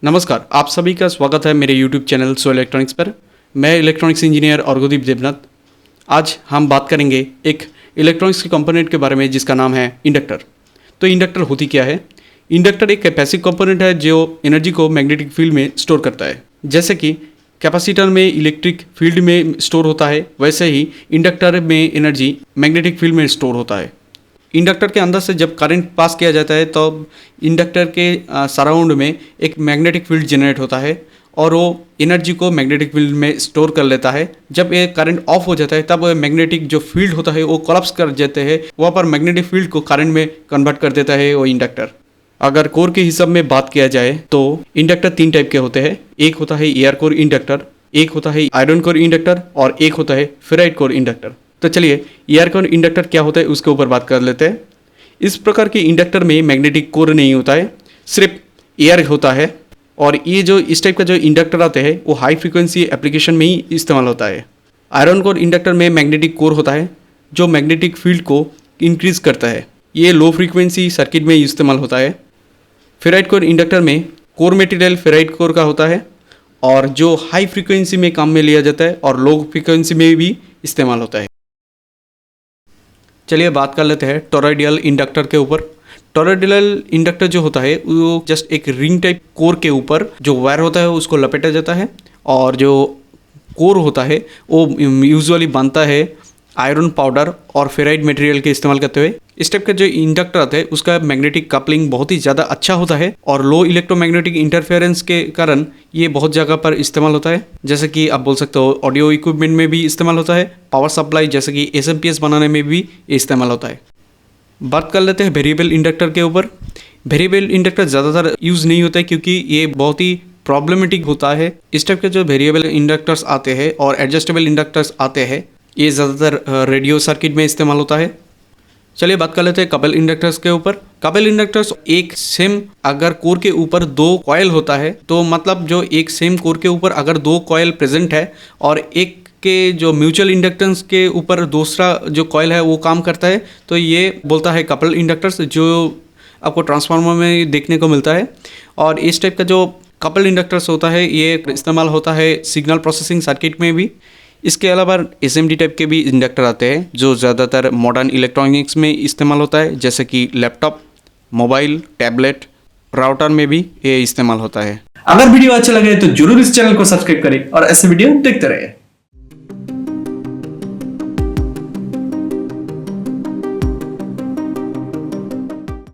नमस्कार, आप सभी का स्वागत है मेरे YouTube चैनल सो इलेक्ट्रॉनिक्स पर। मैं इलेक्ट्रॉनिक्स इंजीनियर अर्घोदीप देवनाथ। आज हम बात करेंगे एक इलेक्ट्रॉनिक्स के कंपोनेंट के बारे में जिसका नाम है इंडक्टर। तो इंडक्टर होती क्या है? इंडक्टर एक पैसिव कंपोनेंट है जो एनर्जी को मैग्नेटिक फील्ड में स्टोर करता है। जैसे कि कैपेसिटर में इलेक्ट्रिक फील्ड में स्टोर होता है, वैसे ही इंडक्टर में एनर्जी मैग्नेटिक फील्ड में स्टोर होता है। इंडक्टर के अंदर से जब करंट पास किया जाता है तो इंडक्टर के सराउंड में एक मैग्नेटिक फील्ड जनरेट होता है और वो एनर्जी को मैग्नेटिक फील्ड में स्टोर कर लेता है। जब ये करंट ऑफ हो जाता है तब मैग्नेटिक जो फील्ड होता है वो कोलैप्स कर जाते हैं, वहाँ पर मैग्नेटिक फील्ड को करंट में कन्वर्ट कर देता है वो इंडक्टर। अगर कोर के हिसाब में बात किया जाए तो इंडक्टर 3 टाइप के होते हैं। एक होता है एयर कोर इंडक्टर, एक होता है आयरन कोर इंडक्टर और एक होता है फेराइट कोर इंडक्टर। तो चलिए एयर कोर इंडक्टर क्या होता है उसके ऊपर बात कर लेते हैं। इस प्रकार के इंडक्टर में मैग्नेटिक कोर नहीं होता है, सिर्फ एयर होता है। और ये जो इस टाइप का जो इंडक्टर आते हैं वो हाई फ्रीक्वेंसी एप्लीकेशन में ही इस्तेमाल होता है। आयरन कोर इंडक्टर में मैग्नेटिक कोर होता है जो मैग्नेटिक फील्ड को इंक्रीज करता है। ये लो फ्रीक्वेंसी सर्किट में इस्तेमाल होता है। फेराइट कोर इंडक्टर में कोर मटेरियल फेराइट कोर का होता है और जो हाई फ्रीक्वेंसी में काम में लिया जाता है और लो फ्रीक्वेंसी में भी इस्तेमाल होता है। चलिए बात कर लेते हैं टॉरॉयडल इंडक्टर के ऊपर। टॉरॉयडल इंडक्टर जो होता है वो जस्ट एक रिंग टाइप कोर के ऊपर जो वायर होता है उसको लपेटा जाता है और जो कोर होता है वो यूजुअली बनता है आयरन पाउडर और फेराइट मटेरियल के इस्तेमाल करते हुए। इस टाइप का जो इंडक्टर आता है उसका मैग्नेटिक कपलिंग बहुत ही ज़्यादा अच्छा होता है और लो इलेक्ट्रोमैग्नेटिक इंटरफेरेंस के कारण ये बहुत जगह पर इस्तेमाल होता है। जैसे कि आप बोल सकते हो ऑडियो इक्विपमेंट में भी इस्तेमाल होता है, पावर सप्लाई जैसे कि SMPS बनाने में भी ये इस्तेमाल होता है। बात कर लेते हैं वेरिएबल इंडक्टर के ऊपर। वेरिएबल इंडक्टर ज़्यादातर यूज़ नहीं होता है क्योंकि ये बहुत ही प्रॉब्लमेटिक होता है। इस टाइप के जो वेरिएबल इंडक्टर्स आते हैं और एडजस्टेबल इंडक्टर्स आते हैं ये ज़्यादातर रेडियो सर्किट में इस्तेमाल होता है। चलिए बात कर लेते हैं कपल इंडक्टर्स के ऊपर। कपल इंडक्टर्स एक सेम अगर कोर के ऊपर 2 कॉइल होता है तो मतलब जो एक सेम कोर के ऊपर अगर 2 कॉइल प्रेजेंट है और एक के जो म्यूचुअल इंडक्टेंस के ऊपर दूसरा जो कॉइल है वो काम करता है तो ये बोलता है कपल इंडक्टर्स, जो आपको ट्रांसफार्मर में देखने को मिलता है। और इस टाइप का जो कपल इंडक्टर्स होता है ये इस्तेमाल होता है सिग्नल प्रोसेसिंग सर्किट में भी। इसके अलावा SMD टाइप के भी इंडक्टर आते हैं जो ज़्यादातर मॉडर्न इलेक्ट्रॉनिक्स में इस्तेमाल होता है, जैसे कि लैपटॉप, मोबाइल, टैबलेट, राउटर में भी ये इस्तेमाल होता है। अगर वीडियो अच्छा लगे तो जरूर इस चैनल को सब्सक्राइब करें और ऐसे वीडियो देखते रहे।